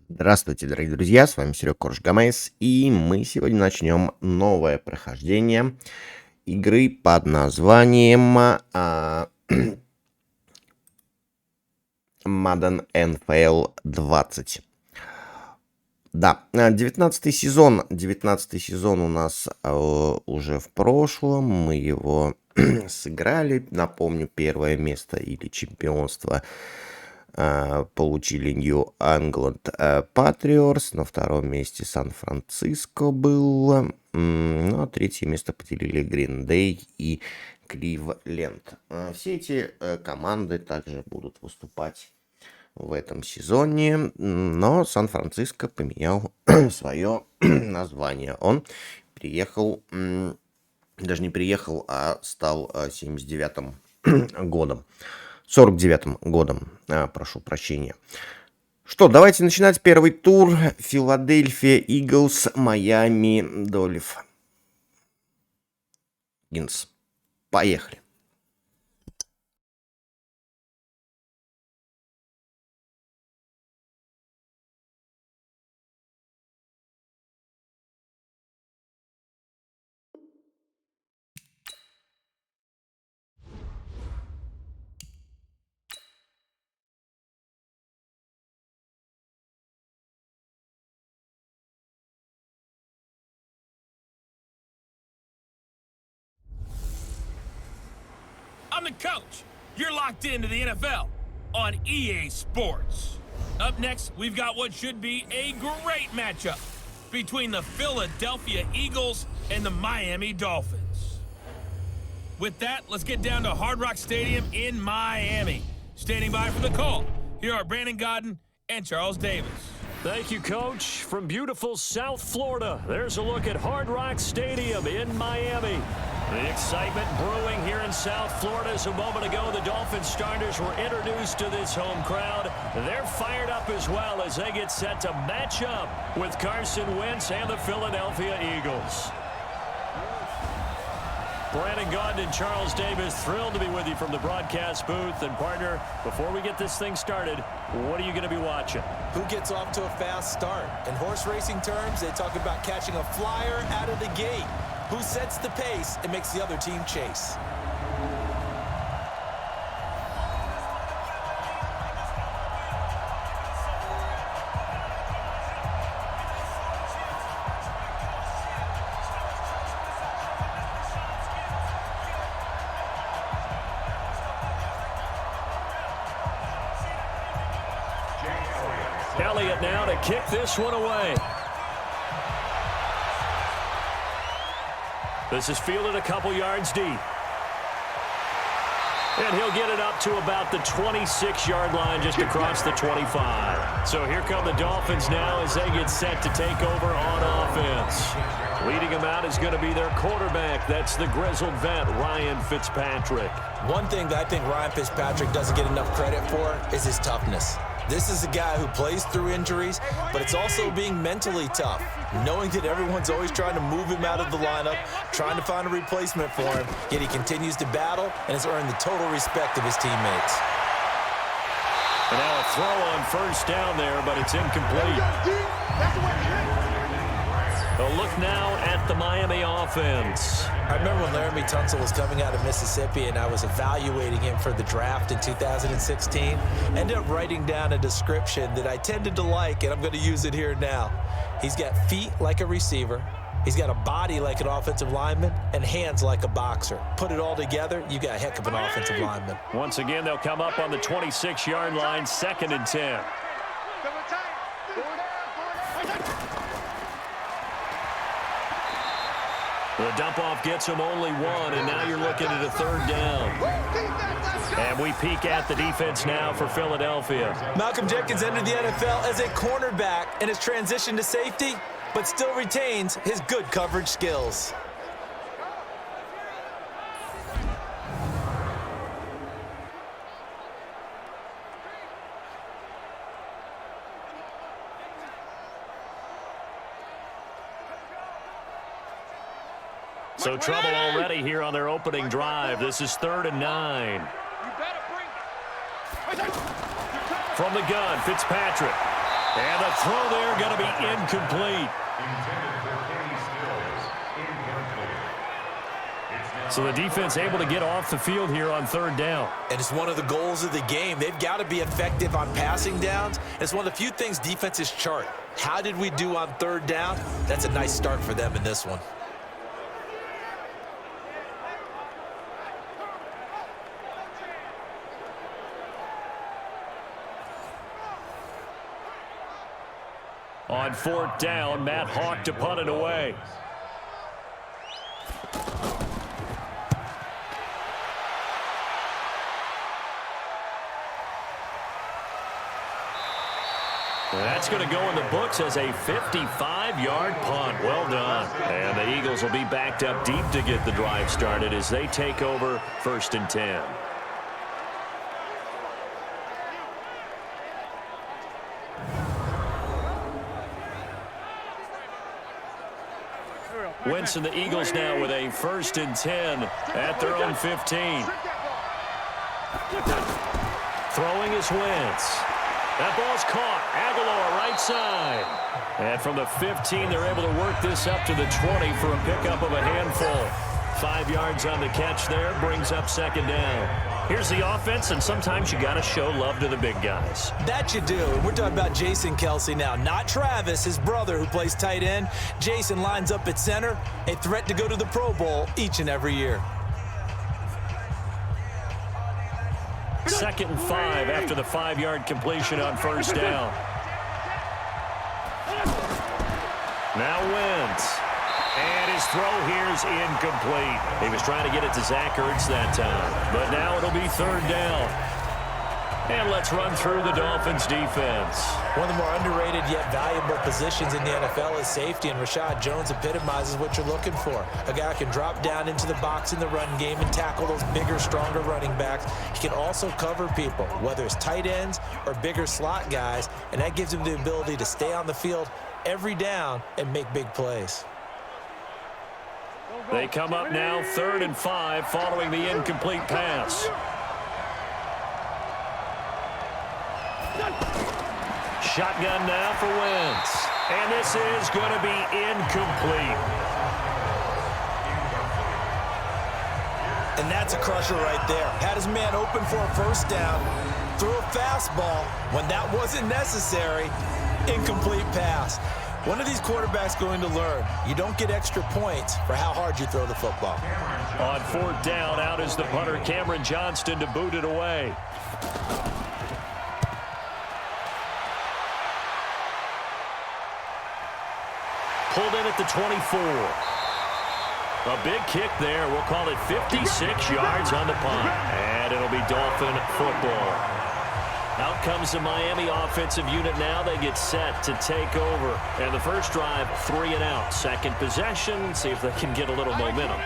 Здравствуйте, дорогие друзья, с вами WWEKorgeGames, и мы сегодня начнем новое прохождение игры под названием Madden NFL 20. Да, 19 сезон у нас уже в прошлом, мы его сыграли, напомню, первое место или чемпионство получили New England Patriots, на втором месте Сан-Франциско был, ну а третье место поделили Green Day и Кливленд. Все эти команды также будут выступать в этом сезоне, но Сан-Франциско поменял свое название. Он приехал, даже не приехал, а стал 79-м годом. 49-м годом, прошу прощения. Что, давайте начинать первый тур. Филадельфия Иглс, Майами Долфинс. Поехали. I'm the coach. You're locked into the NFL on EA Sports. Up next, we've got what should be a great matchup between the Philadelphia Eagles and the Miami Dolphins. With that, let's get down to Hard Rock Stadium in Miami. Standing by for the call, here are Brandon Godden and Charles Davis. Thank you, Coach. From beautiful South Florida, there's a look at Hard Rock Stadium in Miami. The excitement brewing here in South Florida as a moment ago the Dolphins starters were introduced to this home crowd. They're fired up as well as they get set to match up with Carson Wentz and the Philadelphia Eagles. Brandon Gaudin and Charles Davis, thrilled to be with you from the broadcast booth. And partner, before we get this thing started, what are you going to be watching? Who gets off to a fast start? In horse racing terms, they talk about catching a flyer out of the gate. Who sets the pace and makes the other team chase? Elliott now to kick this one away. This is fielded a couple yards deep. And he'll get it up to about the 26-yard line just across the 25. So here come the Dolphins now as they get set to take over on offense. Leading them out is going to be their quarterback. That's the grizzled vet, Ryan Fitzpatrick. One thing that I think Ryan Fitzpatrick doesn't get enough credit for is his toughness. This is a guy who plays through injuries, but it's also being mentally tough, knowing that everyone's always trying to move him out of the lineup, trying to find a replacement for him, yet he continues to battle and has earned the total respect of his teammates. And now a throw on first down there, but it's incomplete. A look now at the Miami offense. I remember when Laramie Tunsil was coming out of Mississippi and I was evaluating him for the draft in 2016. Ended up writing down a description that I tended to like, and I'm going to use it here now. He's got feet like a receiver. He's got a body like an offensive lineman and hands like a boxer. Put it all together, you got a heck of an offensive lineman. Once again, they'll come up on the 26-yard line, 2nd and 10. The dump-off gets him only one, and now you're looking at a 3rd down. And we peek at the defense now for Philadelphia. Malcolm Jenkins entered the NFL as a cornerback and has transitioned to safety, but still retains his good coverage skills. So trouble already here on their opening drive. This is 3rd and 9. From the gun, Fitzpatrick. And the throw there going to be incomplete. So the defense able to get off the field here on third down. And it's one of the goals of the game. They've got to be effective on passing downs. It's one of the few things defenses chart. How did we do on third down? That's a nice start for them in this one. On fourth down, Matt Hawk to punt it away. That's going to go in the books as a 55-yard punt. Well done. And the Eagles will be backed up deep to get the drive started as they take over 1st and 10. Wentz and the Eagles now with a 1st and 10 at their own 15. Throwing is Wentz. That ball's caught. Aguilar right side. And from the 15, they're able to work this up to the 20 for a pickup of a handful. 5 yards on the catch there, brings up 2nd down. Here's the offense, and sometimes you got to show love to the big guys. That you do. We're talking about Jason Kelsey now, not Travis, his brother who plays tight end. Jason lines up at center, a threat to go to the Pro Bowl each and every year. 2nd and 5 after the 5-yard completion on 1st down. Now Wentz. And his throw here is incomplete. He was trying to get it to Zach Ertz that time. But now it'll be 3rd down. And let's run through the Dolphins defense. One of the more underrated yet valuable positions in the NFL is safety, and Rashad Jones epitomizes what you're looking for. A guy who can drop down into the box in the run game and tackle those bigger, stronger running backs. He can also cover people, whether it's tight ends or bigger slot guys, and that gives him the ability to stay on the field every down and make big plays. They come up now 3rd and 5 following the incomplete pass. Shotgun now for Wentz. And this is going to be incomplete. And that's a crusher right there. Had his man open for a 1st down. Threw a fastball when that wasn't necessary. Incomplete pass. One of these quarterbacks going to learn, you don't get extra points for how hard you throw the football. On 4th down, out is the punter, Cameron Johnston, to boot it away. Pulled in at the 24. A big kick there. We'll call it 56 yards on the punt. And it'll be Dolphin football. Out comes the Miami offensive unit now. They get set to take over. And the first drive, 3 and out. Second possession, see if they can get a little momentum.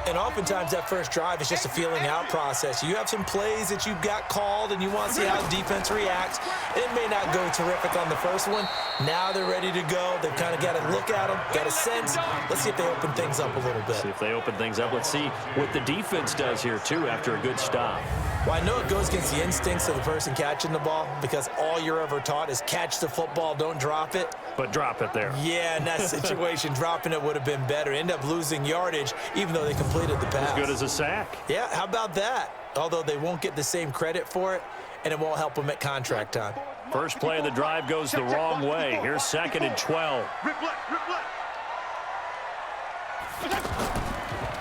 And oftentimes that first drive is just a feeling out process. You have some plays that you've got called and you want to see how the defense reacts. It may not go terrific on the first one. Now they're ready to go. They've kind of got to look at them, got a sense. Let's see if they open things up a little bit. See if they open things up. Let's see what the defense does here, too, after a good stop. Well, I know it goes against the instincts of the person catching the ball because all you're ever taught is catch the football, don't drop it. But drop it there. Yeah, in that situation, dropping it would have been better. End up losing yardage, even though they completed the pass. As good as a sack. Yeah, how about that? Although they won't get the same credit for it, and it won't help them at contract time. First play of the drive goes the wrong way. Here's 2nd and 12.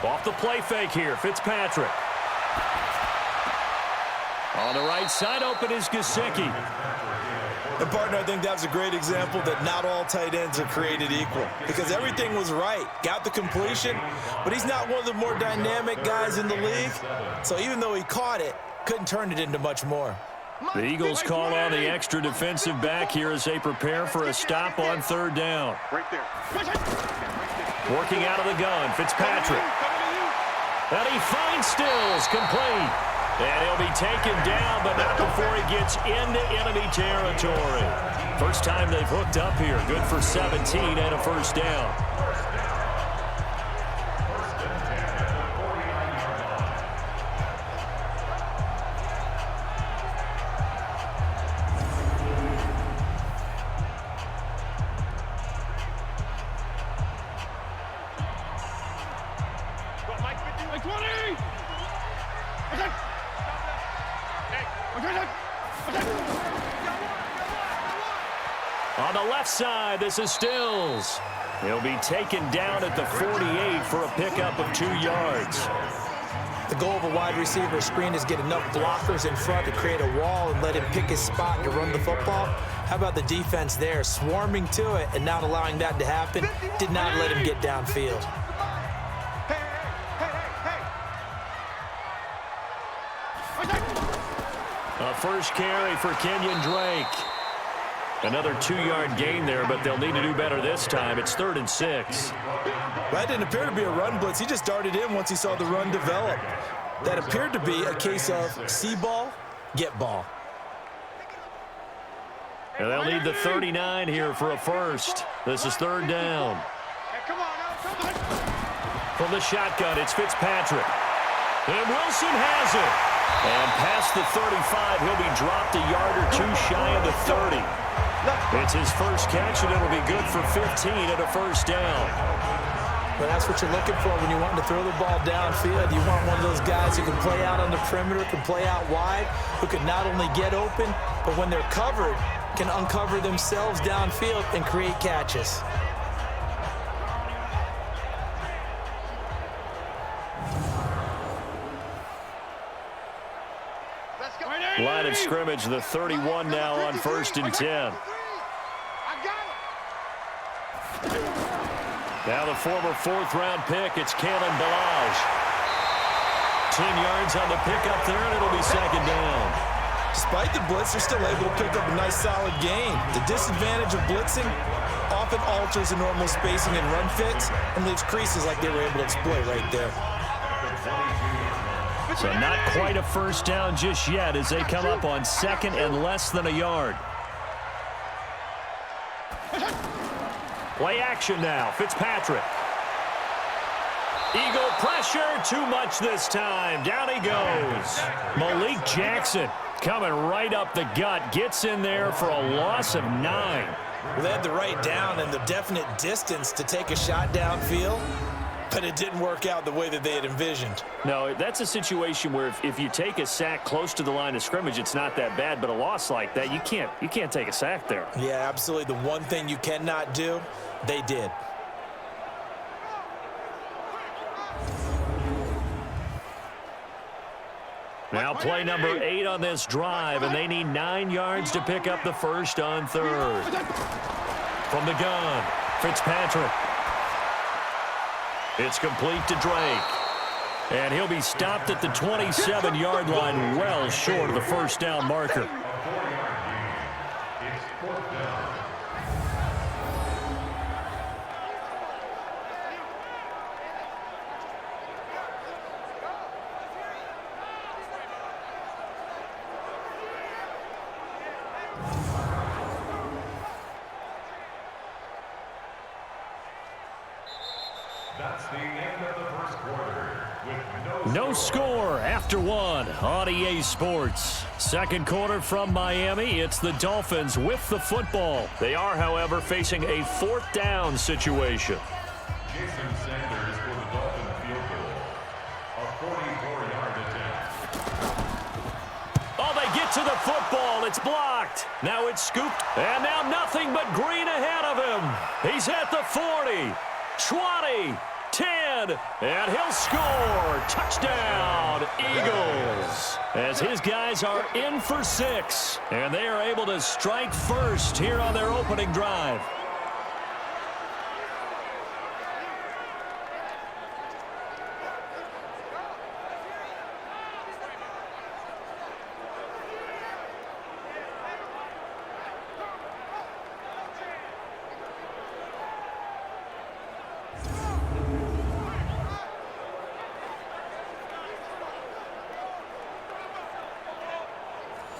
Off the play fake here, Fitzpatrick. On the right side, open is Gesicki. And, partner, I think that was a great example that not all tight ends are created equal because everything was right. Got the completion, but he's not one of the more dynamic guys in the league. So even though he caught it, couldn't turn it into much more. The Eagles call on the extra defensive back here as they prepare for a stop on 3rd down. Working out of the gun, Fitzpatrick. And he finds Stills, complete. And he'll be taken down, but not before he gets into enemy territory. First time they've hooked up here. Good for 17 and a 1st down. On the left side, this is Stills. He'll be taken down at the 48 for a pickup of 2 yards. The goal of a wide receiver screen is get enough blockers in front to create a wall and let him pick his spot to run the football. How about the defense there, swarming to it and not allowing that to happen? Did not let him get downfield. A first carry for Kenyon Drake. Another 2-yard gain there, but they'll need to do better this time. It's 3rd and 6. That didn't appear to be a run blitz. He just darted in once he saw the run develop. That appeared to be a case of see ball, get ball. And they'll need the 39 here for a first. This is 3rd down. From the shotgun, it's Fitzpatrick. And Wilson has it. And past the 35, he'll be dropped a yard or 2 shy of the 30. It's his first catch, and it'll be good for 15 at a first down. Well, that's what you're looking for when you want to throw the ball downfield. You want one of those guys who can play out on the perimeter, can play out wide, who can not only get open, but when they're covered, can uncover themselves downfield and create catches. Line of scrimmage, the 31 now on 1st and 10. Now the former 4th-round pick, it's Kalen Ballage. 10 yards on the pickup there, and it'll be 2nd down. Despite the blitz, they're still able to pick up a nice solid gain. The disadvantage of blitzing often alters the normal spacing and run fits and leaves creases like they were able to exploit right there. So not quite a first down just yet as they come up on 2nd and less than a yard. Play action now. Fitzpatrick. Eagle pressure. Too much this time. Down he goes. Malik Jackson coming right up the gut. Gets in there for a loss of 9. Well, they had the right down and the definite distance to take a shot downfield, but it didn't work out the way that they had envisioned. No, that's a situation where if you take a sack close to the line of scrimmage, it's not that bad, but a loss like that, you can't take a sack there. Yeah, absolutely. The one thing you cannot do, they did. Now play number 8 on this drive, and they need 9 yards to pick up the first on 3rd. From the gun, Fitzpatrick. It's complete to Drake. And he'll be stopped at the 27-yard line, well short of the first down marker. That's the end of the first quarter. No score after 1 on EA Sports. Second quarter from Miami. It's the Dolphins with the football. They are, however, facing a 4th down situation. Jason Sanders for the Dolphin field goal. A 44-yard attempt. Oh, they get to the football. It's blocked. Now it's scooped. And now nothing but green ahead of him. He's at the 40, 20, 10, and he'll score. Touchdown, Eagles. As his guys are in for 6, and they are able to strike first here on their opening drive.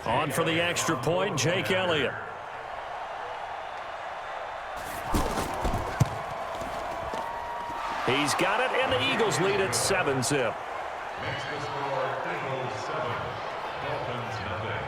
On for the extra point, Jake Elliott. He's got it, and the Eagles lead at 7-zip. Makes the score Eagles 7, Dolphins nothing.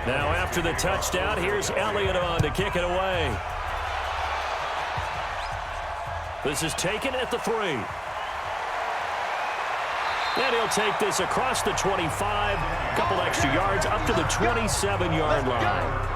Now after the touchdown, here's Elliott on to kick it away. This is taken at the 3. And he'll take this across the 25, a couple extra yards up to the 27-yard line.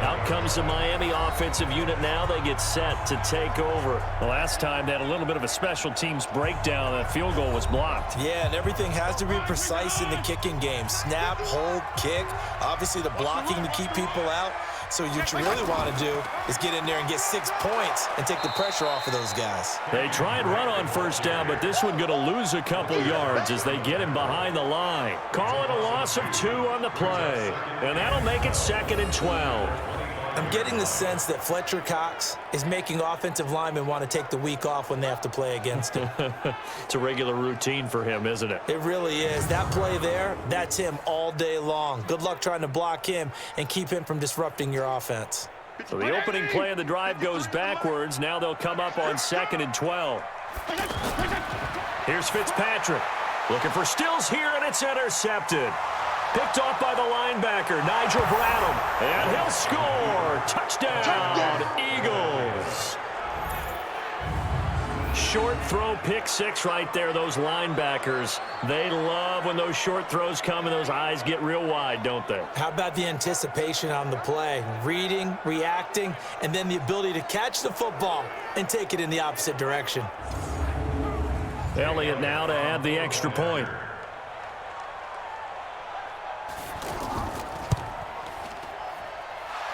Out comes the Miami offensive unit now. They get set to take over. The last time they had a little bit of a special teams breakdown. That field goal was blocked. Yeah, and everything has to be precise in the kicking game. Snap, hold, kick. Obviously the blocking to keep people out. So what you really want to do is get in there and get 6 points and take the pressure off of those guys. They try and run on first down, but this one going to lose a couple yards as they get him behind the line. Call it a loss of 2 on the play, and that'll make it 2nd and 12. I'm getting the sense that Fletcher Cox is making offensive linemen want to take the week off when they have to play against him. It's a regular routine for him, isn't it? It really is. That play there, that's him all day long. Good luck trying to block him and keep him from disrupting your offense. So the opening play of the drive goes backwards. Now they'll come up on 2nd and 12. Here's Fitzpatrick. Looking for Stills here, and it's intercepted. Picked off by the linebacker, Nigel Bradham. And he'll score. Touchdown, Eagles. Short throw, pick 6 right there. Those linebackers, they love when those short throws come and those eyes get real wide, don't they? How about the anticipation on the play? Reading, reacting, and then the ability to catch the football and take it in the opposite direction. Elliott now to add the extra point.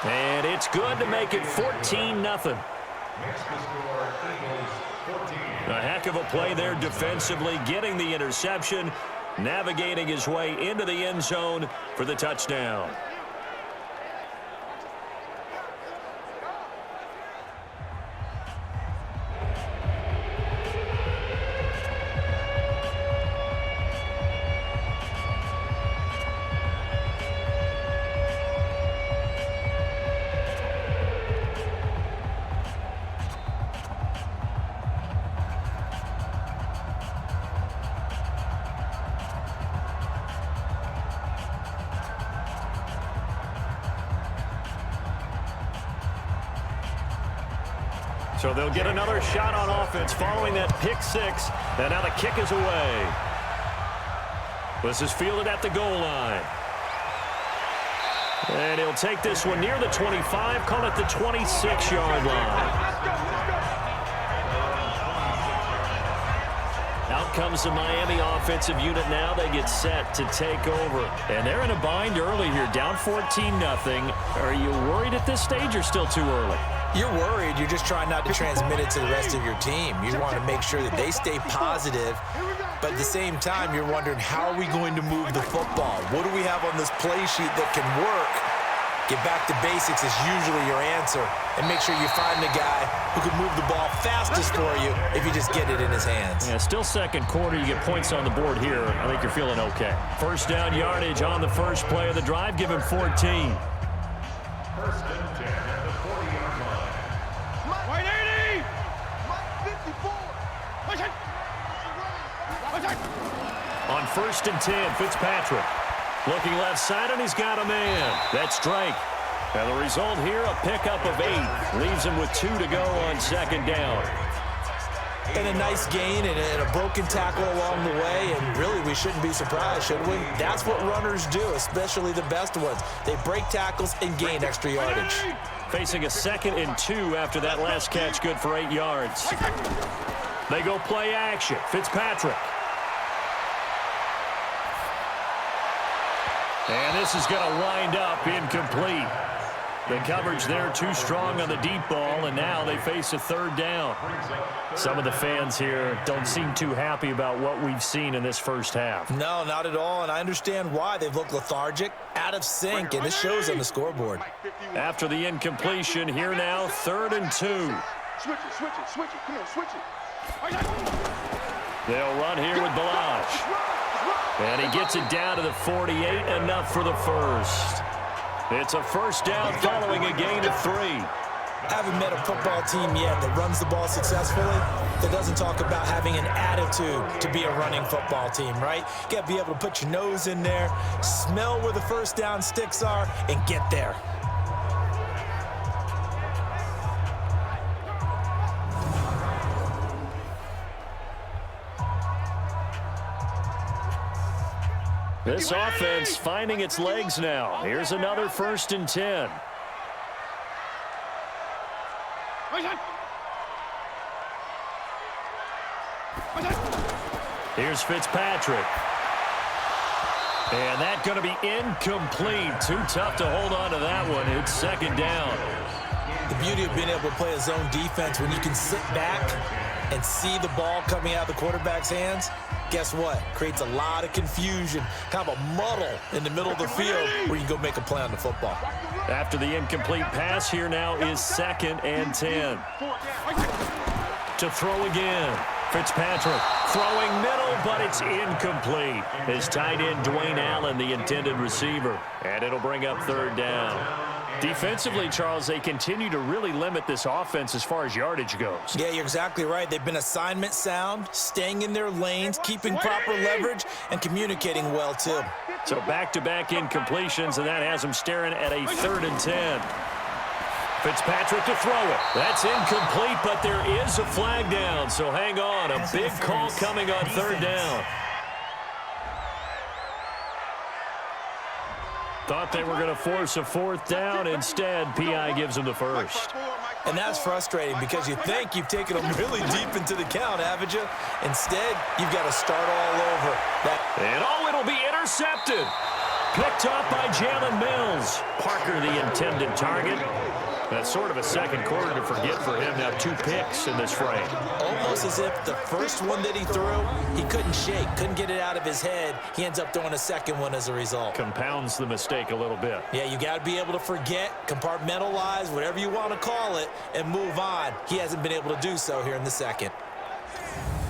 And it's good to make it 14-0. A heck of a play there defensively, getting the interception, navigating his way into the end zone for the touchdown. So they'll get another shot on offense following that pick 6. And now the kick is away. This is fielded at the goal line. And he'll take this one near the 25, call it the 26-yard line. Out comes the Miami offensive unit now. They get set to take over. And they're in a bind early here, down 14-0. Are you worried at this stage or still too early? You're worried. You're just trying not to transmit it to the rest of your team. You want to make sure that they stay positive, but at the same time, you're wondering, how are we going to move the football? What do we have on this play sheet that can work? Get back to basics is usually your answer, and make sure you find the guy who can move the ball fastest for you if you just get it in his hands. Yeah, still second quarter. You get points on the board here. I think you're feeling okay. First down yardage on the first play of the drive. Give him 14. First and 10 at the 40-yard line. White 80! Mike 54! On first and 10, Fitzpatrick. Looking left side, and he's got a man. That's Drake. And the result here, a pickup of 8. Leaves him with 2 to go on second down. And a nice gain and a broken tackle along the way, and really we shouldn't be surprised, should we? That's what runners do, especially the best ones. They break tackles and gain extra yardage. Facing a 2nd and 2 after that last catch, good for 8 yards. They go play action. Fitzpatrick. And this is going to wind up incomplete. The coverage there too strong on the deep ball, and now they face a 3rd down. Some of the fans here don't seem too happy about what we've seen in this first half. No, not at all, and I understand why. They've looked lethargic, out of sync, and it shows on the scoreboard. After the incompletion, here now, 3rd and 2. Switch it, come on, switch it. They'll run here with Balaj. And he gets it down to the 48, enough for the first. It's a first down following a gain of 3. I haven't met a football team yet that runs the ball successfully, that doesn't talk about having an attitude to be a running football team, right? You got to be able to put your nose in there, smell where the first down sticks are, and get there. This offense finding its legs now. Here's another 1st and 10. Here's Fitzpatrick. And that's going to be incomplete. Too tough to hold on to that one. It's 2nd down. The beauty of being able to play a zone defense when you can sit back and see the ball coming out of the quarterback's hands, guess what? Creates a lot of confusion, kind of a muddle in the middle of the field where you can go make a play on the football. After the incomplete pass, here now is 2nd and 10. To throw again. Fitzpatrick throwing middle, but it's incomplete. His tight end, Dwayne Allen, the intended receiver. And it'll bring up 3rd down. Defensively, Charles, they continue to really limit this offense as far as yardage goes. Yeah, you're exactly right. They've been assignment sound, staying in their lanes, keeping proper leverage, and communicating well, too. So back-to-back incompletions, and that has them staring at a 3rd and 10. Fitzpatrick to throw it. That's incomplete, but there is a flag down, so hang on. A big call coming on 3rd down. Thought they were going to force a 4th down. Instead, P.I. gives them the 1st. And that's frustrating because you think you've taken them really deep into the count, haven't you? Instead, you've got to start all over. And it'll be intercepted. Picked off by Jalen Mills. Parker, the intended target. That's sort of a second quarter to forget for him. Now 2 picks in this frame. Almost as if the first one that he threw, he couldn't shake, couldn't get it out of his head. He ends up throwing a second one as a result. Compounds the mistake a little bit. Yeah, you got to be able to forget, compartmentalize, whatever you want to call it, and move on. He hasn't been able to do so here in the second.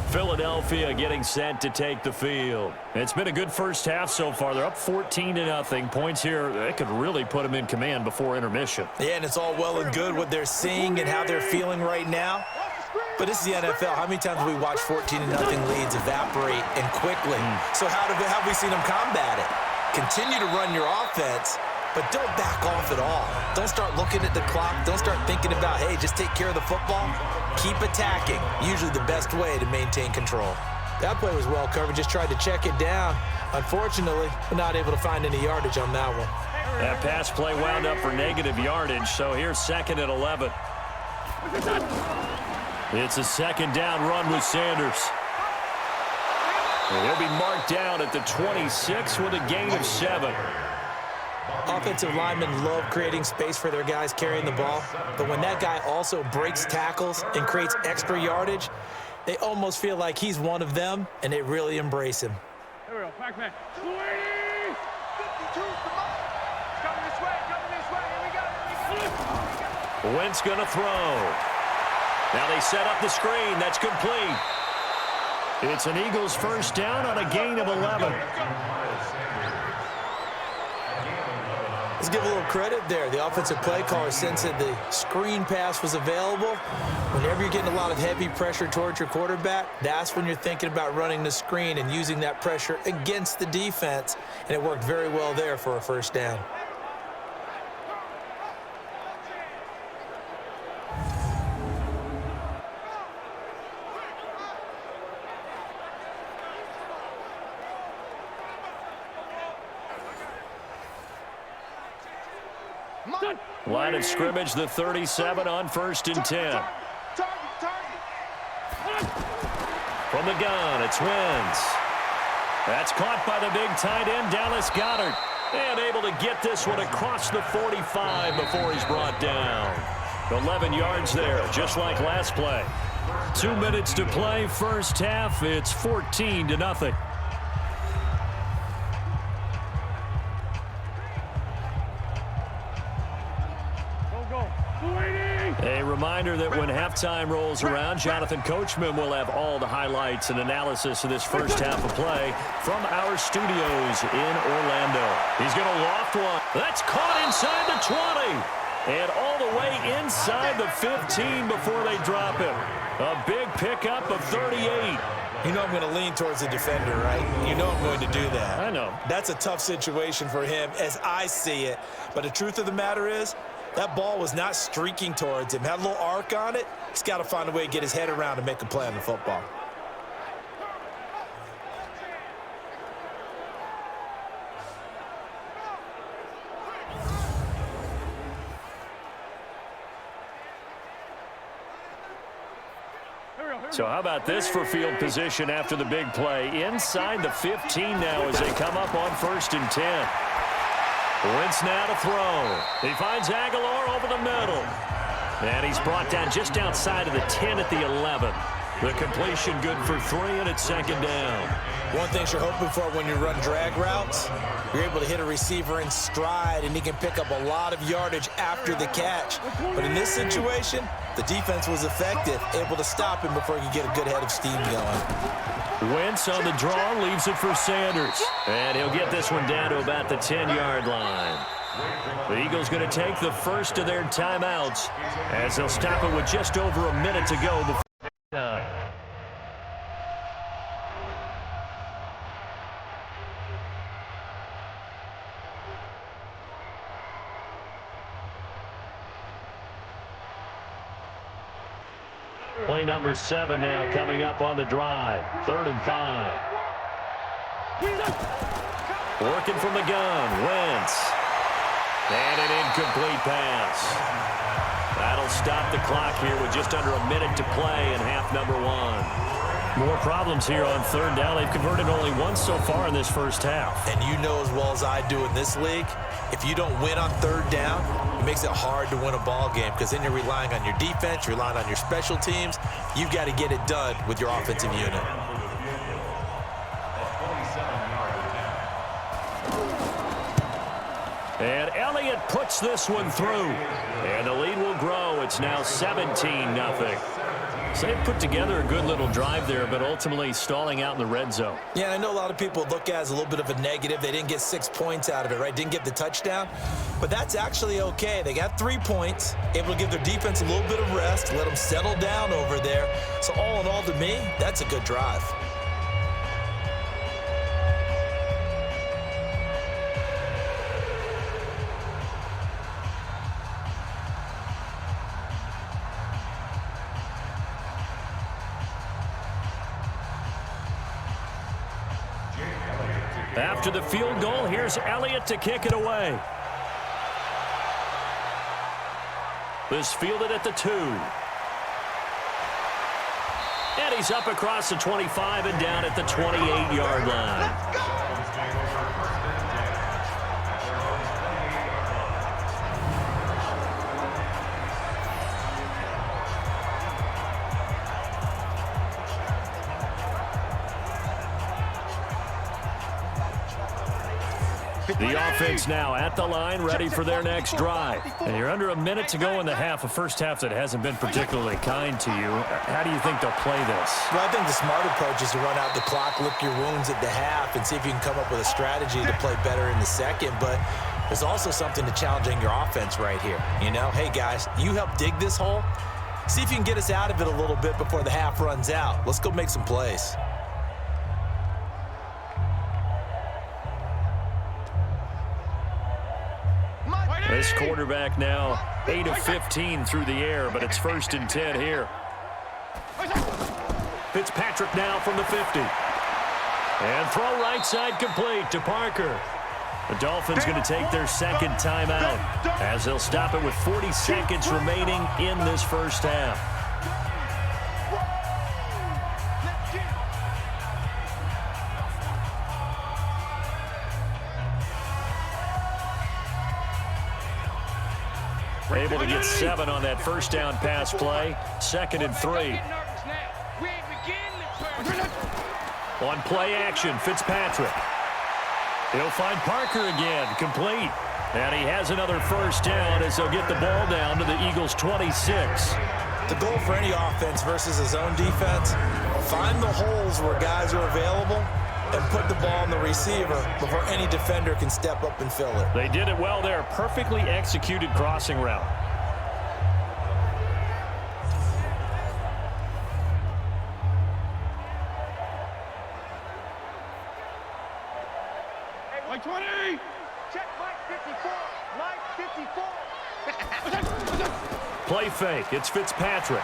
Philadelphia getting set to take the field. It's been a good first half so far. They're up 14-0. Points here, they could really put them in command before intermission. Yeah, and it's all well and good what they're seeing and how they're feeling right now. But this is the NFL. How many times have we watched 14-0 leads evaporate and quickly? So how have we seen them combat it? Continue to run your offense, but don't back off at all. Don't start looking at the clock. Don't start thinking about, hey, just take care of the football. Keep attacking. Usually the best way to maintain control. That play was well covered. Just tried to check it down. Unfortunately, we're not able to find any yardage on that one. That pass play wound up for negative yardage, so here's 2nd and 11. It's a 2nd down run with Sanders. And he'll be marked down at the 26 with a gain of 7. Offensive linemen love creating space for their guys carrying the ball, but when that guy also breaks tackles and creates extra yardage, they almost feel like he's one of them, and they really embrace him. Here we go, back. 52, come on. Coming this way, here we go. Wentz gonna throw. Now they set up the screen. That's complete. It's an Eagles 1st down on a gain of 11. Let's give a little credit there. The offensive play caller sensed that the screen pass was available. Whenever you're getting a lot of heavy pressure towards your quarterback, that's when you're thinking about running the screen and using that pressure against the defense. And it worked very well there for a 1st down. Line of scrimmage, the 37 on 1st and 10. From the gun, it's Wentz. That's caught by the big tight end, Dallas Goedert. And able to get this one across the 45 before he's brought down. 11 yards there, just like last play. 2 minutes to play, first half. It's 14-0. A reminder that when halftime rolls around, Jonathan Coachman will have all the highlights and analysis of this first half of play from our studios in Orlando. He's going to loft one. That's caught inside the 20. And all the way inside the 15 before they drop him. A big pickup of 38. You know I'm going to lean towards the defender, right? You know I'm going to do that. I know. That's a tough situation for him as I see it. But the truth of the matter is, that ball was not streaking towards him. Had a little arc on it. He's got to find a way to get his head around and make a play on the football. So how about this for field position after the big play? Inside the 15 now as they come up on 1st and 10. Wentz now to throw. He finds Aguilar over the middle. And he's brought down just outside of the 10 at the 11. The completion good for 3, and it's 2nd down. One thing you're hoping for when you run drag routes, you're able to hit a receiver in stride, and he can pick up a lot of yardage after the catch. But in this situation, the defense was effective, able to stop him before he could get a good head of steam going. Wentz on the draw, leaves it for Sanders. And he'll get this one down to about the 10-yard line. The Eagles going to take the first of their timeouts as they'll stop it with just over a minute to go before time. Play number 7 now coming up on the drive. 3rd and 5. Working from the gun, Wentz. And an incomplete pass. That'll stop the clock here with just under a minute to play in half number 1. More problems here on 3rd down. They've converted only once so far in this first half. And you know as well as I do in this league, if you don't win on 3rd down, it makes it hard to win a ball game because then you're relying on your defense, you're relying on your special teams. You've got to get it done with your offensive unit. And Elliott puts this one through. And the lead will grow. It's now 17-0. So they put together a good little drive there, but ultimately stalling out in the red zone. Yeah, I know a lot of people look at it as a little bit of a negative. They didn't get 6 points out of it, right? Didn't get the touchdown. But that's actually okay. They got 3 points, able to give their defense a little bit of rest, let them settle down over there. So all in all, to me, that's a good drive. After the field goal, here's Elliott to kick it away. This fielded at the 2. And he's up across the 25 and down at the 28-yard line. The offense now at the line, ready for their next drive. And you're under a minute to go in the half, a first half that hasn't been particularly kind to you. How do you think they'll play this? Well, I think the smart approach is to run out the clock, lick your wounds at the half, and see if you can come up with a strategy to play better in the second. But there's also something to challenging your offense right here. You know, hey, guys, you help dig this hole. See if you can get us out of it a little bit before the half runs out. Let's go make some plays. This quarterback now 8 of 15 through the air, but it's 1st and 10 here. Fitzpatrick now from the 50. And throw right side complete to Parker. The Dolphins going to take their second timeout as they'll stop it with 40 seconds remaining in this first half. Able to get 7 on that first down pass play. 2nd and 3. On play action, Fitzpatrick. He'll find Parker again, complete. And he has another first down as they'll get the ball down to the Eagles' 26. The goal for any offense versus his own defense, find the holes where guys are available and put the ball on the receiver before any defender can step up and fill it. They did it well there. Perfectly executed crossing route. Mike 20! Check Mike 54! Mike 54! Play fake. It's Fitzpatrick.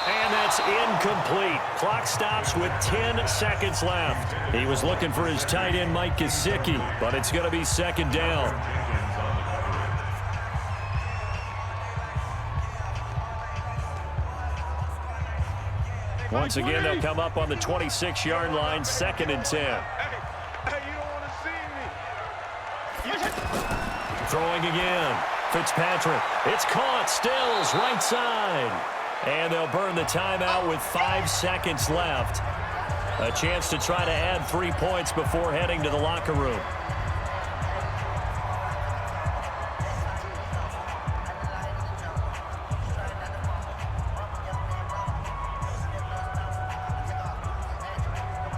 And that's incomplete. Clock stops with 10 seconds left. He was looking for his tight end, Mike Gesicki, but it's going to be second down. Once again, they'll come up on the 26-yard line, 2nd and 10. Hey, you don't want to see me. Throwing again. Fitzpatrick. It's caught. Stills right side. And they'll burn the timeout with 5 seconds left. A chance to try to add 3 points before heading to the locker room.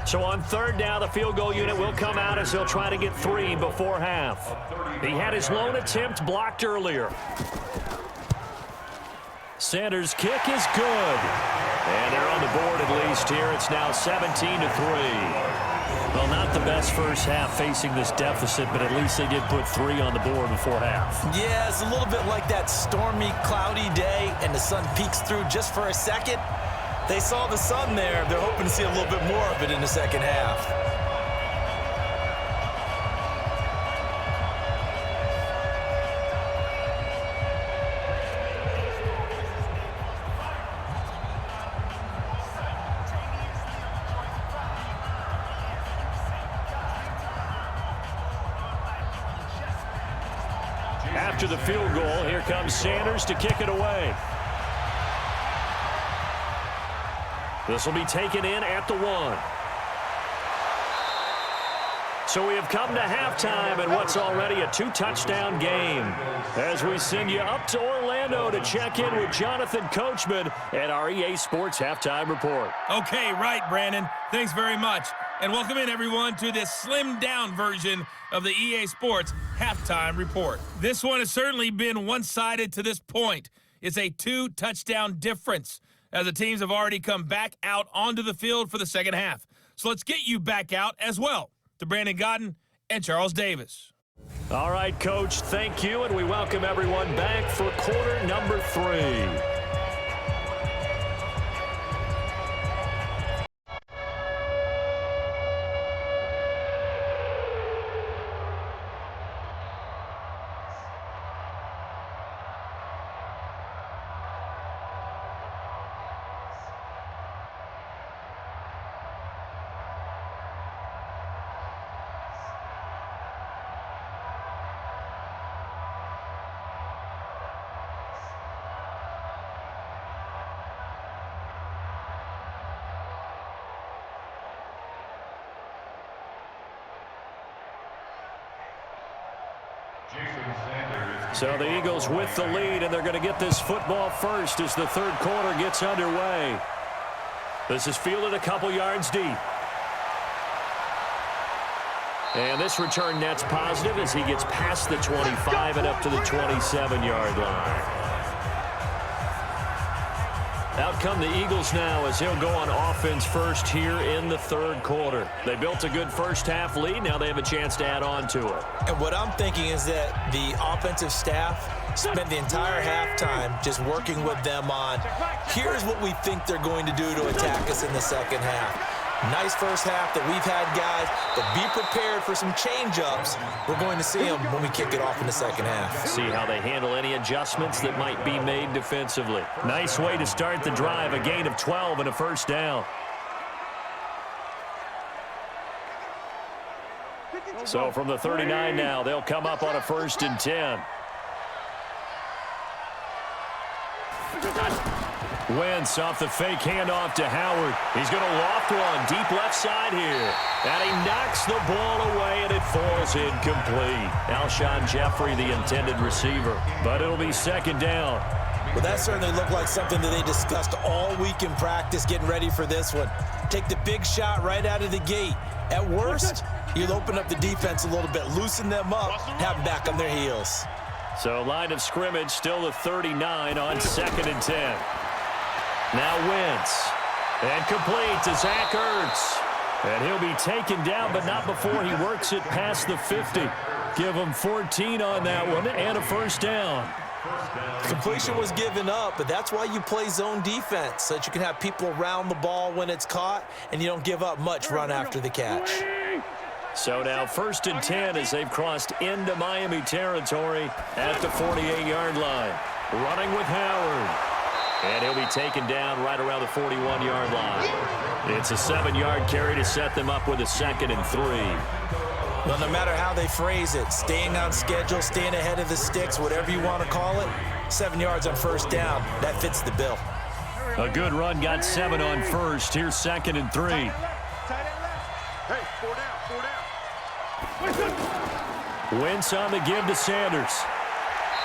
So on 3rd down, the field goal unit will come out as they'll try to get 3 before half. He had his lone attempt blocked earlier. Sanders' kick is good. And they're on the board at least here. It's now 17-3. Well, not the best first half facing this deficit, but at least they did put 3 on the board before half. Yeah, it's a little bit like that stormy, cloudy day, and the sun peeks through just for a second. They saw the sun there. They're hoping to see a little bit more of it in the second half. After the field goal, here comes Sanders to kick it away. This will be taken in at the 1. So we have come to halftime in what's already a 2-touchdown game. As we send you up to Orlando to check in with Jonathan Coachman at our EA Sports Halftime Report. Okay, right, Brandon. Thanks very much. And welcome in, everyone, to this slimmed-down version of the EA Sports Halftime Report. This one has certainly been one-sided to this point. It's a 2-touchdown difference, as the teams have already come back out onto the field for the second half. So let's get you back out as well to Brandon Godden and Charles Davis. All right, Coach, thank you, and we welcome everyone back for quarter number 3. So the Eagles with the lead, and they're going to get this football first as the third quarter gets underway. This is fielded a couple yards deep. And this return net's positive as he gets past the 25 and up to the 27-yard line. Out come the Eagles now as he'll go on offense first here in the third quarter. They built a good first half lead. Now they have a chance to add on to it. And what I'm thinking is that the offensive staff spent the entire halftime just working with them on, here's what we think they're going to do to attack us in the second half. Nice first half that we've had, guys, but be prepared for some change-ups. We're going to see them when we kick it off in the second half. See how they handle any adjustments that might be made defensively. Nice way to start the drive, a gain of 12 and a first down. So from the 39 now, they'll come up on a 1st and 10. Wentz off the fake handoff to Howard. He's going to loft one deep left side here. And he knocks the ball away, and it falls incomplete. Alshon Jeffrey, the intended receiver. But it'll be second down. Well, that certainly looked like something that they discussed all week in practice getting ready for this one. Take the big shot right out of the gate. At worst, you'll open up the defense a little bit, loosen them up, have them back on their heels. So line of scrimmage still the 39 on 2nd and 10. Now Wentz. And complete to Zach Ertz. And he'll be taken down, but not before he works it past the 50. Give him 14 on that one and a first down. Completion was given up, but that's why you play zone defense, so that you can have people around the ball when it's caught, and you don't give up much run after the catch. So now 1st and 10 as they've crossed into Miami territory at the 48-yard line. Running with Howard. And he'll be taken down right around the 41-yard line. It's a 7-yard carry to set them up with a 2nd and 3. Well, no matter how they phrase it, staying on schedule, staying ahead of the sticks, whatever you want to call it, 7 yards on first down, that fits the bill. A good run, got 7 on first. Here's 2nd and 3. Hey, 4 down. Wentz on the give to Sanders.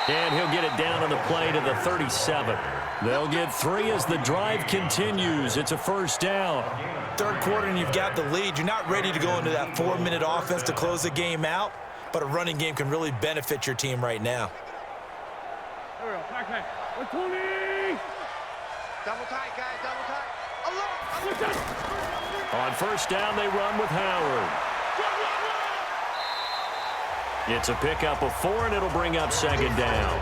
And he'll get it down on the play to the 37. They'll get 3 as the drive continues. It's a first down. Third quarter and you've got the lead. You're not ready to go into that 4-minute offense to close the game out, but a running game can really benefit your team right now. There we go. Back. 120. Double tight, guys. Double tight. On first down, they run with Howard. It's a pickup of 4, and it'll bring up 2nd down.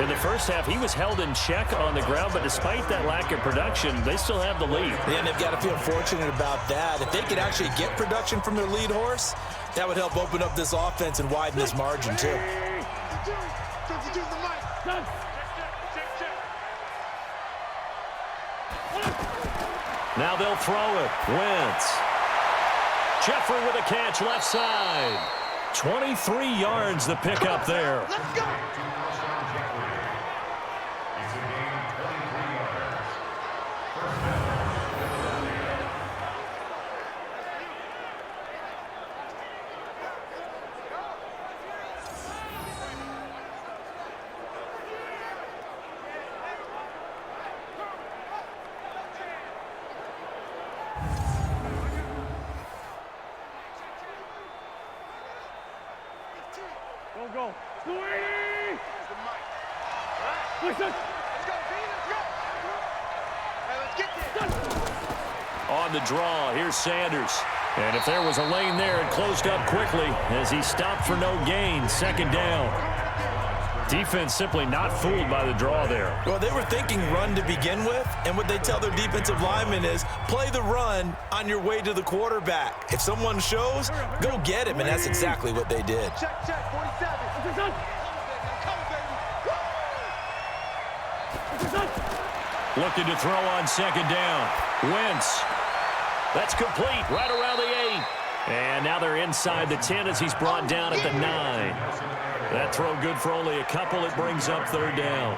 In the first half, he was held in check on the ground, but despite that lack of production, they still have the lead. And they've got to feel fortunate about that. If they could actually get production from their lead horse, that would help open up this offense and widen this margin, too. Now they'll throw it. Wentz. Jeffrey with a catch left side. 23 yards the pickup there. Let's go. Go. 280. Listen. Let's go, B. Let's go. Hey, let's get this. On the draw, here's Sanders. And if there was a lane there, it closed up quickly as he stopped for no gain. 2nd down. Defense simply not fooled by the draw there. Well, they were thinking run to begin with, and what they tell their defensive linemen is play the run on your way to the quarterback. If someone shows, go get him, and that's exactly what they did. Check, 47. Looking to throw on 2nd down. Wentz. That's complete right around the 8. And now they're inside the 10 as he's brought down at the 9. That throw good for only a couple. It brings up 3rd down.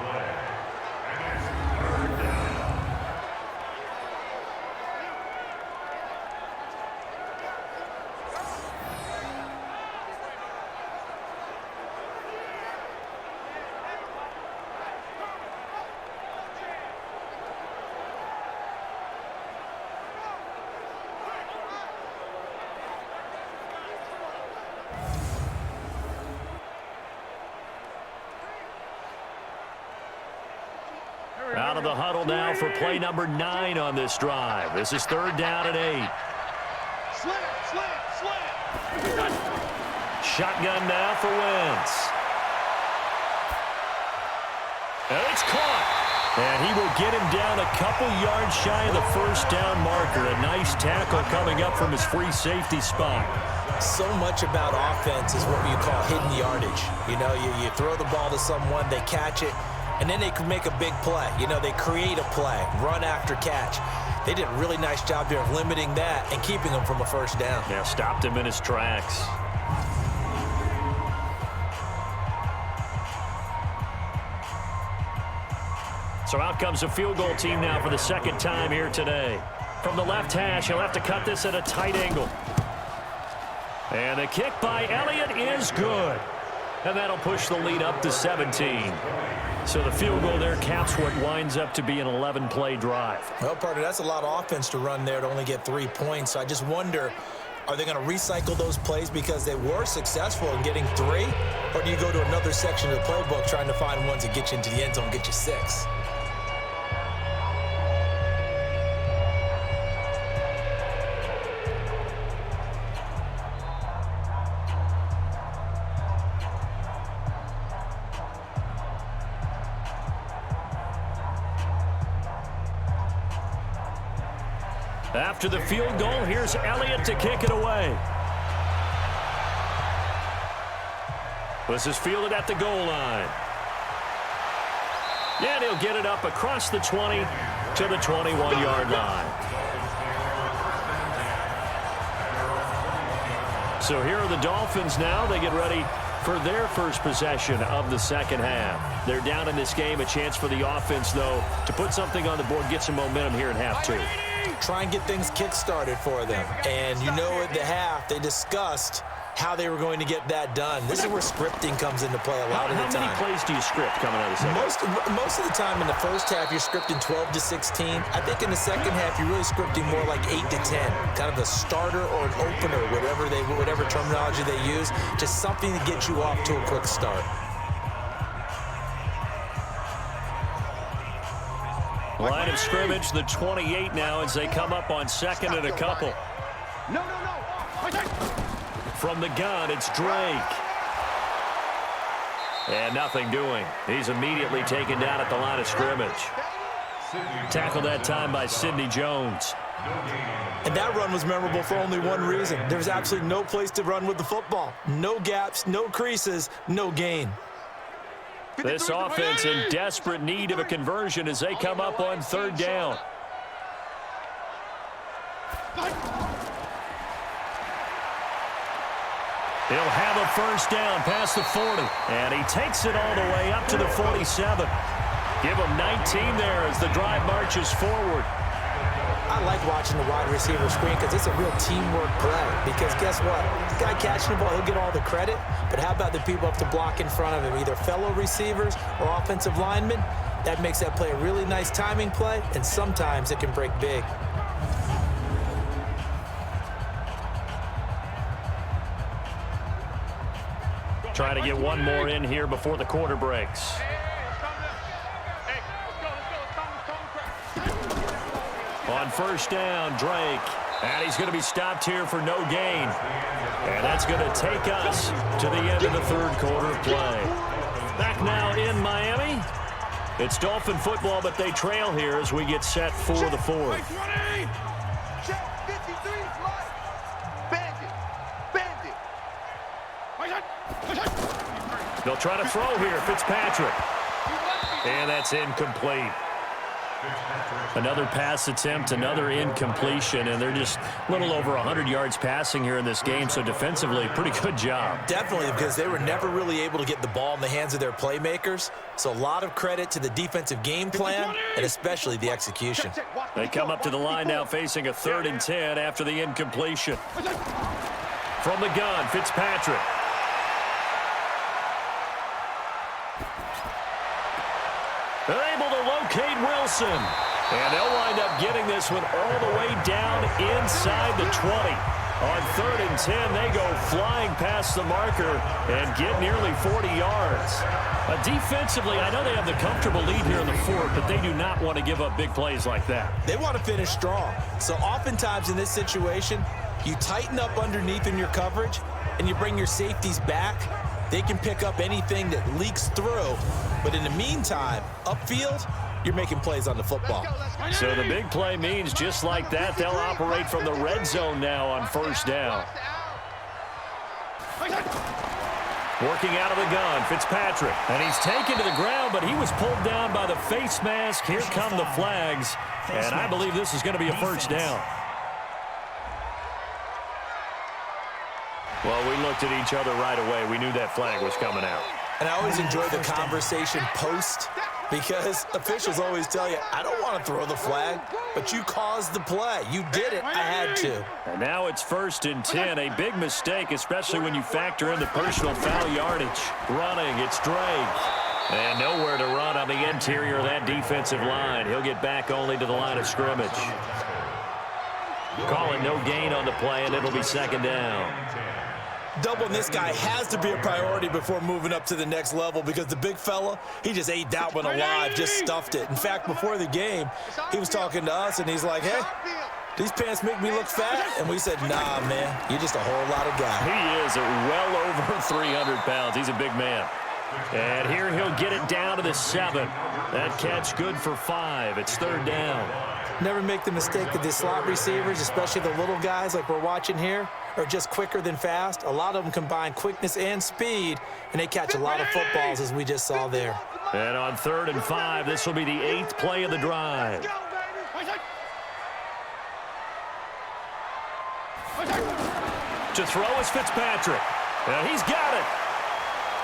Out of the huddle now for play number 9 on this drive. This is 3rd down and 8. Slam. Shotgun now for Wentz. And it's caught. And he will get him down a couple yards shy of the first down marker. A nice tackle coming up from his free safety spot. So much about offense is what you call hidden yardage. You know, you throw the ball to someone, they catch it, and then they can make a big play. You know, they create a play, run after catch. They did a really nice job here of limiting that and keeping him from a first down. Yeah, stopped him in his tracks. So out comes a field goal team now for the 2nd time here today. From the left hash, he'll have to cut this at a tight angle. And the kick by Elliott is good. And that'll push the lead up to 17. So the field goal there caps what winds up to be an 11-play drive. Well, partner, that's a lot of offense to run there to only get 3 points. So I just wonder, Are they going to recycle those plays because they were successful in getting 3? Or do you go to another section of the playbook trying to find ones that get you into the end zone, get you 6? After the field goal, here's Elliott to kick it away. This is fielded at the goal line. And he'll get it up across the 20 to the 21-yard line. So here are the Dolphins now. They get ready for their first possession of the second half. They're down in this game. A chance for the offense, though, to put something on the board, get some momentum here in half 2. Try and get things kick-started for them. And you know at the half, they discussed how they were going to get that done. This is where scripting comes into play a lot of the time. How many plays do you script coming out of the second? Most of the time in the first half, you're scripting 12 to 16. I think in the second half, you're really scripting more like 8 to 10. Kind of a starter or an opener, whatever terminology they use. Just something to get you off to a quick start. Line of scrimmage, the 28 now as they come up on second and a couple. No. From the gun, it's Drake. And nothing doing. He's immediately taken down at the line of scrimmage. Tackled that time by Sidney Jones. And that run was memorable for only one reason. There was absolutely no place to run with the football. No gaps, no creases, no gain. This offense in desperate need of a conversion as they come up on third down. He'll have a first down past the 40. And he takes it all the way up to the 47. Give him 19 there as the drive marches forward. I like watching the wide receiver screen because it's a real teamwork play. Because guess what? The guy catching the ball, he'll get all the credit. But how about the people up to block in front of him, either fellow receivers or offensive linemen? That makes that play a really nice timing play, and sometimes it can break big. Trying to get one more in here before the quarter breaks. On first down, Drake. And he's going to be stopped here for no gain. And that's going to take us to the end of the third quarter of play. Back now in Miami. It's Dolphin football, but they trail here as we get set for the fourth. They'll try to throw here, Fitzpatrick. And that's incomplete. Another pass attempt, another incompletion, and they're just a little over 100 yards passing here in this game, so defensively, pretty good job. Definitely, because they were never really able to get the ball in the hands of their playmakers, so a lot of credit to the defensive game plan, and especially the execution. They come up to the line now facing a 3rd and 10 after the incompletion. From the gun, Fitzpatrick. They're able to locate Wilson. And they'll wind up getting this one all the way down inside the 20. On 3rd and 10, they go flying past the marker and get nearly 40 yards. Defensively, I know they have the comfortable lead here in the fourth, but they do not want to give up big plays like that. They want to finish strong. So oftentimes in this situation, you tighten up underneath in your coverage, and you bring your safeties back. They can pick up anything that leaks through. But in the meantime, upfield, you're making plays on the football. So the big play means just like that, they'll operate from the red zone now on first down. Working out of the gun, Fitzpatrick. And he's taken to the ground, but he was pulled down by the face mask. Here come the flags. And I believe this is going to be a first down. Well, we looked at each other right away. We knew that flag was coming out. And I always enjoy the conversation post, because officials always tell you, I don't want to throw the flag, but you caused the play. You did it. I had to. And now it's 1st and 10. A big mistake, especially when you factor in the personal foul yardage. Running, it's Drake. And nowhere to run on the interior of that defensive line. He'll get back only to the line of scrimmage. Call it no gain on the play, and it'll be second down. Doubling this guy has to be a priority before moving up to the next level because the big fella, he just ate that one alive, just stuffed it. In fact, before the game, he was talking to us, and he's like, hey, these pants make me look fat? And we said, nah, man, you're just a whole lot of guy. He is well over 300 pounds. He's a big man. And here he'll get it down to the 7. That catch good for 5. It's third down. Never make the mistake that the slot receivers, especially the little guys like we're watching here, are just quicker than fast. A lot of them combine quickness and speed, and they catch a lot of footballs, as we just saw there. And on 3rd and 5, this will be the 8th play of the drive. To throw is Fitzpatrick. And he's got it.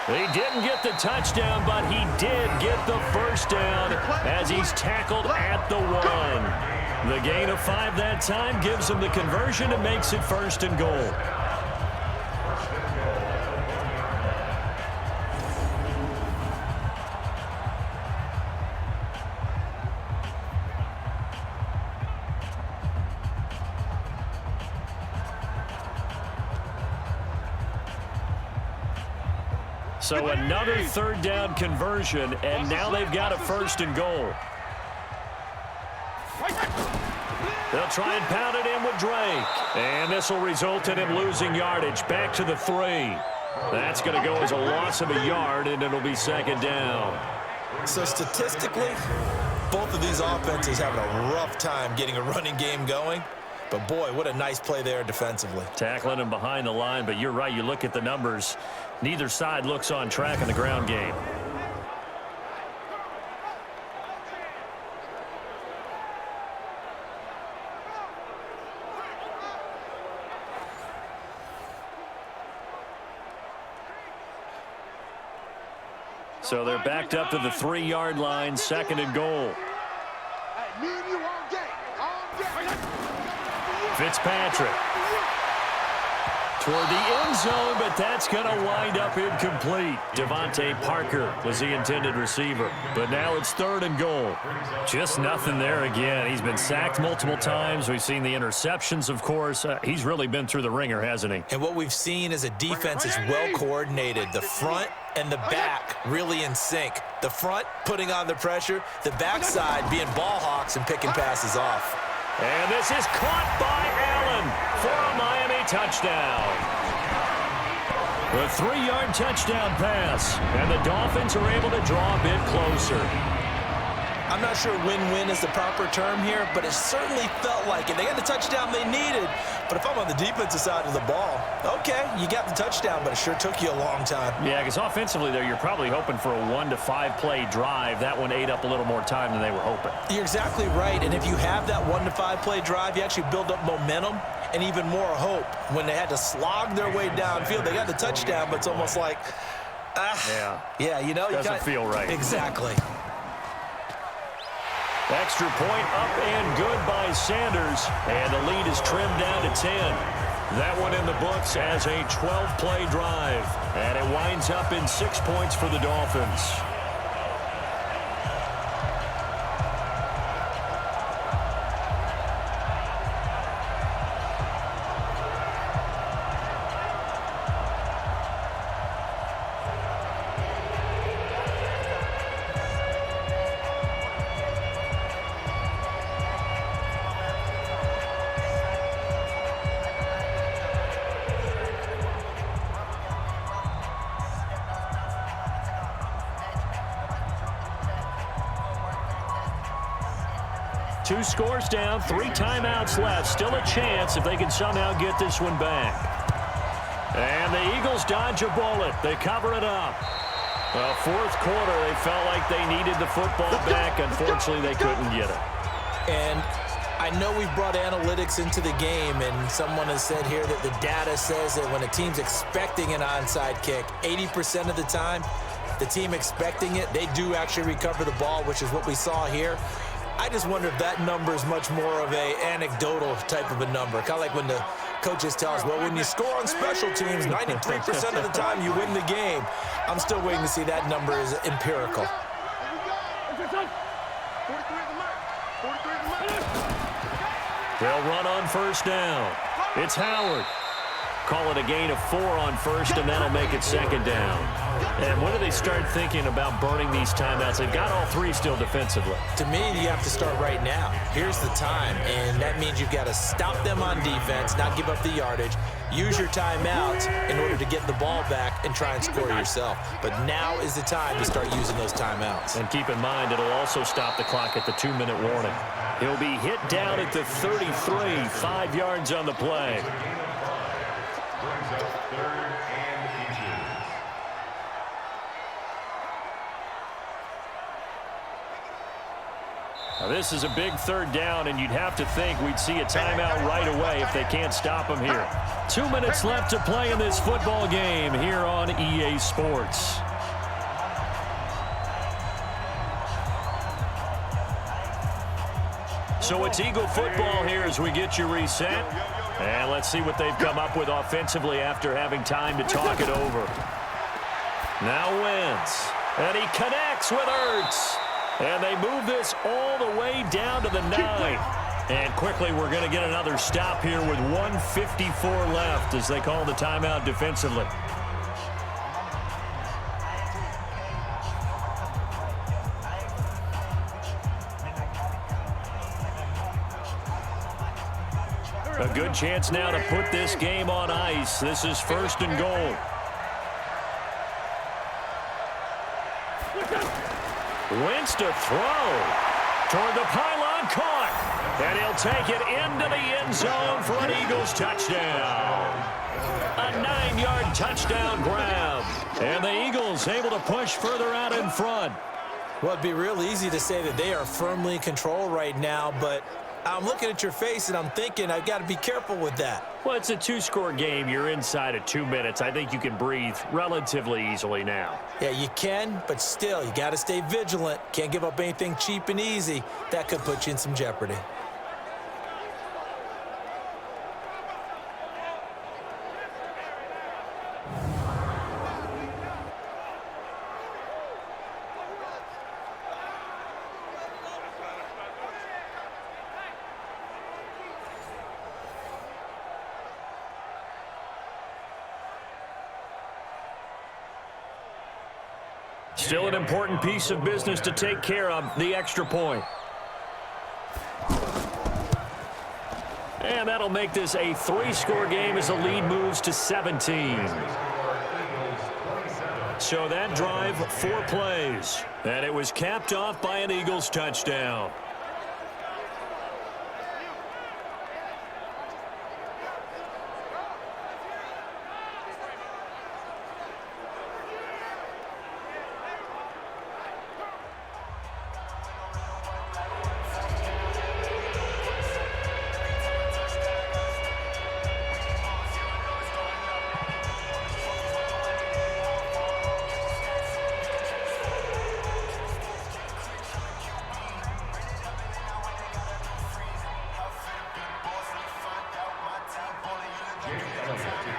He didn't get the touchdown, but he did get the first down as he's tackled at the 1. The gain of 5 that time gives him the conversion and makes it 1st and goal. So another 3rd down conversion, and now they've got a 1st and goal. They'll try and pound it in with Drake. And this will result in him losing yardage back to the 3. That's going to go as a loss of a yard, and it'll be 2nd down. So statistically, both of these offenses having a rough time getting a running game going. But, boy, what a nice play there defensively. Tackling him behind the line, but you're right. You look at the numbers. Neither side looks on track in the ground game. So they're backed up to the 3-yard line, 2nd and goal. Fitzpatrick toward the end zone, but that's going to wind up incomplete. Devontae Parker was the intended receiver, but now it's 3rd and goal. Just nothing there again. He's been sacked multiple times. We've seen the interceptions, of course. He's really been through the ringer, hasn't he? And what we've seen is a defense is well coordinated. The front and the back really in sync. The front putting on the pressure, the backside being ball hawks and picking passes off. And this is caught by Allen for a Miami touchdown. The 3-yard touchdown pass, and the Dolphins are able to draw a bit closer. I'm not sure win-win is the proper term here, but it certainly felt like it. They got the touchdown they needed, but if I'm on the defensive side of the ball, okay, you got the touchdown, but it sure took you a long time. Yeah, because offensively there, you're probably hoping for a 1 to 5 play drive. That one ate up a little more time than they were hoping. You're exactly right, and if you have that 1 to 5 play drive, you actually build up momentum and even more hope. When they had to slog their way downfield, they got the touchdown, but it's almost like, yeah, you know, doesn't feel right. Exactly. Extra point up and good by Sanders, and the lead is trimmed down to 10. That one in the books as a 12-play drive, and it winds up in 6 points for the Dolphins. Two scores down, 3 timeouts left. Still a chance if they can somehow get this one back. And the Eagles dodge a bullet. They cover it up. Well, 4th quarter, they felt like they needed the football back. Unfortunately, they couldn't get it. And I know we've brought analytics into the game, and someone has said here that the data says that when a team's expecting an onside kick, 80% of the time, the team expecting it, they do actually recover the ball, which is what we saw here. I just wonder if that number is much more of a anecdotal type of a number. Kind of like when the coaches tell us, well, when you score on special teams, 93% of the time you win the game. I'm still waiting to see that number is empirical. They'll run on first down. It's Howard. Call it a gain of 4 on first, and that'll make it second down. And when do they start thinking about burning these timeouts? They've got all 3 still defensively. To me, you have to start right now. Here's the time, and that means you've got to stop them on defense, not give up the yardage, use your timeouts in order to get the ball back and try and score yourself. But now is the time to start using those timeouts. And keep in mind, it'll also stop the clock at the 2-minute warning. He'll be hit down at the 33, 5 yards on the play. Brings up 3rd and inches. Now, this is a big 3rd down, and you'd have to think we'd see a timeout right away if they can't stop him here. 2 minutes left to play in this football game here on EA Sports. So it's Eagle football here as we get you reset. And let's see what they've come up with offensively after having time to talk it over. Now Wentz. And he connects with Ertz. And they move this all the way down to the 9. And quickly we're going to get another stop here with 1:54 left as they call the timeout defensively. A good chance now to put this game on ice. This is 1st and goal. Wentz to throw. Toward the pylon, caught. And he'll take it into the end zone for an Eagles touchdown. A 9-yard touchdown grab. And the Eagles able to push further out in front. Well, it'd be real easy to say that they are firmly in control right now, but I'm looking at your face and I'm thinking I've got to be careful with that. Well, it's a 2-score game. You're inside of 2 minutes. I think you can breathe relatively easily now. Yeah, you can, but still, you got to stay vigilant. Can't give up anything cheap and easy. That could put you in some jeopardy. Still an important piece of business to take care of, the extra point. And that'll make this a 3-score game as the lead moves to 17. So that drive, 4 plays. And it was capped off by an Eagles touchdown.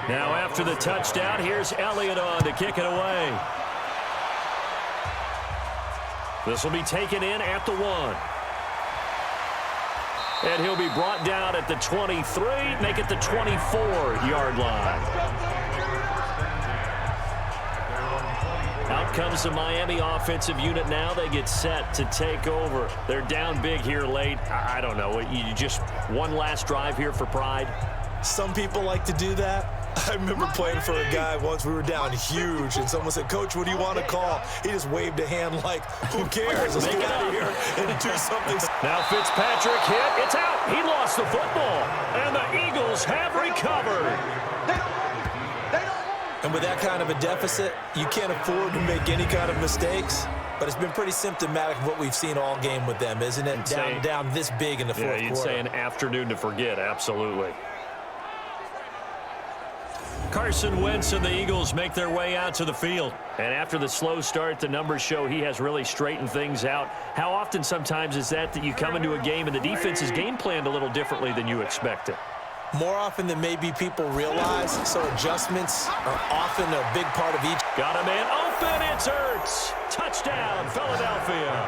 Now after the touchdown, here's Elliott on to kick it away. This will be taken in at the 1. And he'll be brought down at the 23, make it the 24-yard line. Out comes the Miami offensive unit now. They get set to take over. They're down big here late. I don't know. You just one last drive here for pride? Some people like to do that. I remember playing for a guy once. We were down huge, and someone said, "Coach, what do you want to call?" He just waved a hand like, "Who cares? Let's get out of here and do something." Now Fitzpatrick hit. It's out. He lost the football, and the Eagles have recovered. And with that kind of a deficit, you can't afford to make any kind of mistakes. But it's been pretty symptomatic of what we've seen all game with them, isn't it? Down this big in the fourth quarter. Yeah, you'd say an afternoon to forget. Absolutely. Carson Wentz and the Eagles make their way out to the field. And after the slow start, the numbers show he has really straightened things out. How often sometimes is that you come into a game and the defense is game planned a little differently than you expected? More often than maybe people realize, so adjustments are often a big part of each. Got a man open, it's Ertz. Touchdown, Philadelphia.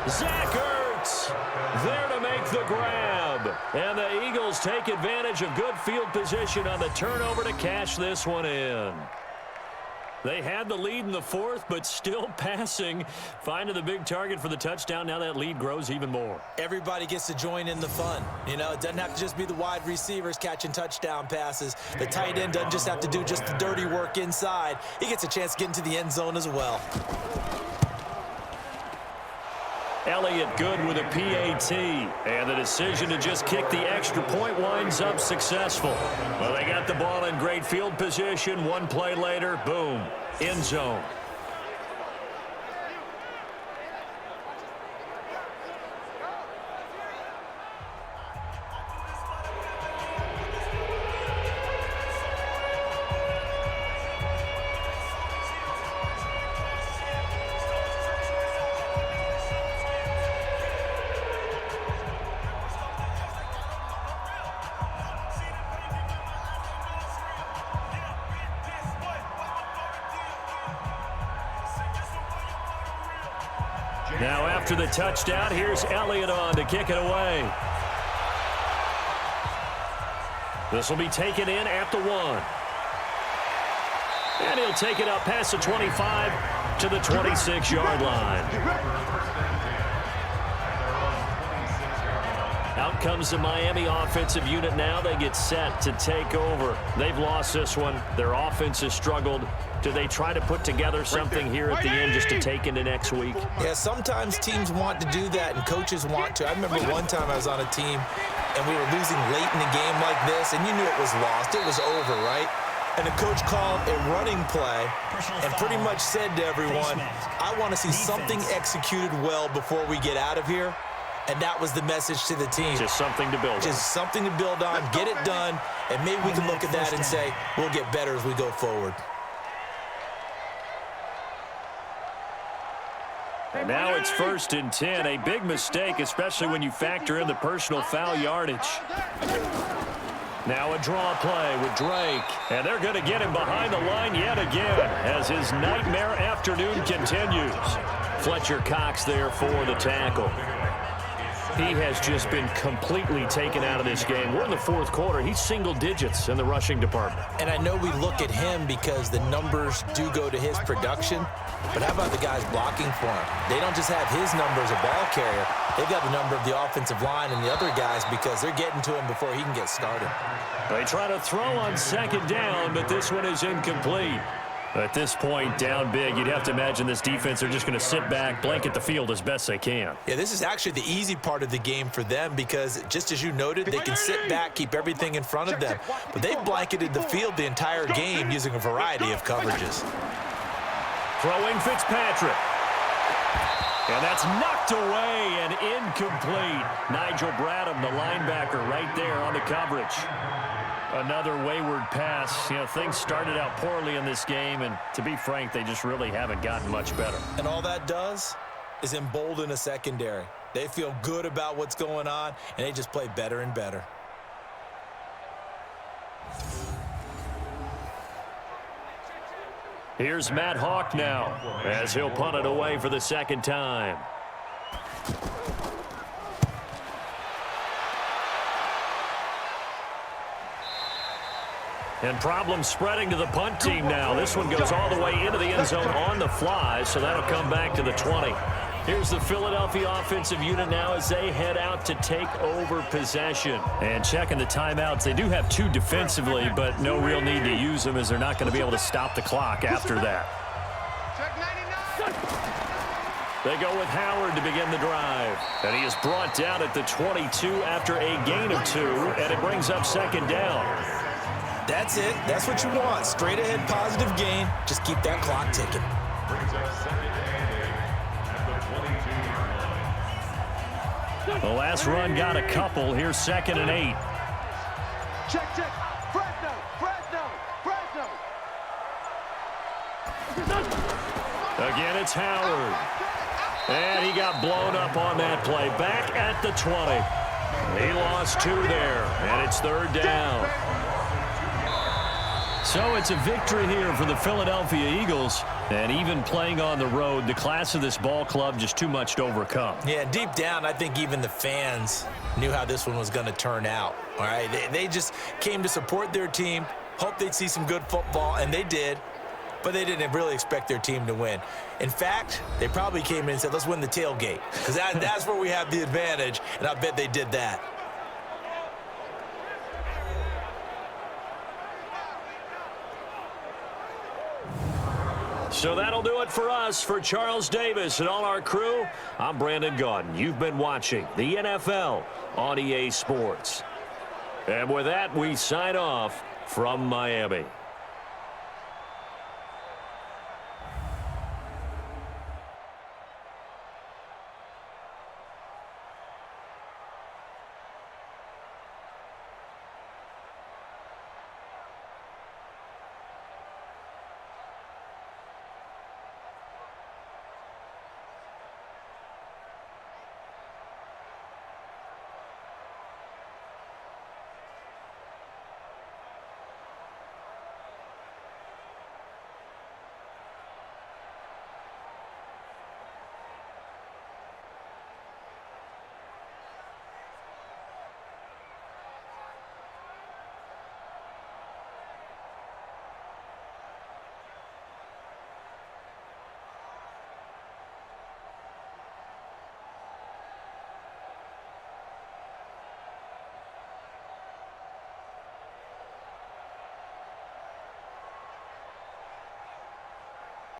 Zach Ertz there to make the grab. And the Eagles take advantage of good field position on the turnover to cash this one in. They had the lead in the fourth, but still passing. Finding the big target for the touchdown. Now that lead grows even more. Everybody gets to join in the fun. You know, it doesn't have to just be the wide receivers catching touchdown passes. The tight end doesn't just have to do just the dirty work inside. He gets a chance to get into the end zone as well. Elliott good with a PAT, and the decision to just kick the extra point winds up successful. Well, they got the ball in great field position. One play later, boom, end zone. Now after the touchdown, here's Elliott on to kick it away. This will be taken in at the 1. And he'll take it up past the 25 to the 26-yard line. Out comes the Miami offensive unit now. They get set to take over. They've lost this one. Their offense has struggled. Do they try to put together something here at the end just to take into next week? Yeah, sometimes teams want to do that and coaches want to. I remember one time I was on a team and we were losing late in a game like this, and you knew it was lost. It was over, right? And the coach called a running play and pretty much said to everyone, I want to see something executed well before we get out of here. And that was the message to the team. Just something to build on. Just something to build on, get it done, and maybe we can look at that and say, we'll get better as we go forward. And now it's 1st and 10. A big mistake, especially when you factor in the personal foul yardage. Now a draw play with Drake. And they're going to get him behind the line yet again as his nightmare afternoon continues. Fletcher Cox there for the tackle. He has just been completely taken out of this game. We're in the fourth quarter. He's single digits in the rushing department. And I know we look at him because the numbers do go to his production, but how about the guys blocking for him? They don't just have his number as a ball carrier. They've got the number of the offensive line and the other guys because they're getting to him before he can get started. They try to throw on 2nd down, but this one is incomplete. At this point, down big, you'd have to imagine this defense are just going to sit back, blanket the field as best they can. Yeah, this is actually the easy part of the game for them because, just as you noted, they can sit back, keep everything in front of them. But they've blanketed the field the entire game using a variety of coverages. Throwing Fitzpatrick. And that's knocked away and incomplete. Nigel Bradham, the linebacker, right there on the coverage. Another wayward pass. You know, things started out poorly in this game, and to be frank, they just really haven't gotten much better. And all that does is embolden a secondary. They feel good about what's going on, and they just play better and better. Here's Matt Hawk now as he'll punt it away for the 2nd time. And problems spreading to the punt team now. This one goes all the way into the end zone on the fly, so that'll come back to the 20. Here's the Philadelphia offensive unit now as they head out to take over possession. And checking the timeouts, they do have 2 defensively, but no real need to use them as they're not going to be able to stop the clock after that. They go with Howard to begin the drive. And he is brought down at the 22 after a gain of 2, and it brings up 2nd down. That's it. That's what you want. Straight ahead, positive gain. Just keep that clock ticking. Brings up 2nd and 8 at the 22-yard line. The last run got a couple. Here's 2nd and 8. Check. Fresno. Again, it's Howard. And he got blown up on that play. Back at the 20. He lost 2 there, and it's 3rd down. So it's a victory here for the Philadelphia Eagles. And even playing on the road, the class of this ball club just too much to overcome. Yeah, deep down, I think even the fans knew how this one was going to turn out. All right, they just came to support their team, hoped they'd see some good football, and they did. But they didn't really expect their team to win. In fact, they probably came in and said, let's win the tailgate, because that's where we have the advantage, and I bet they did that. So that'll do it for us. For Charles Davis and all our crew, I'm Brandon Gaudin. You've been watching the NFL on EA Sports. And with that, we sign off from Miami.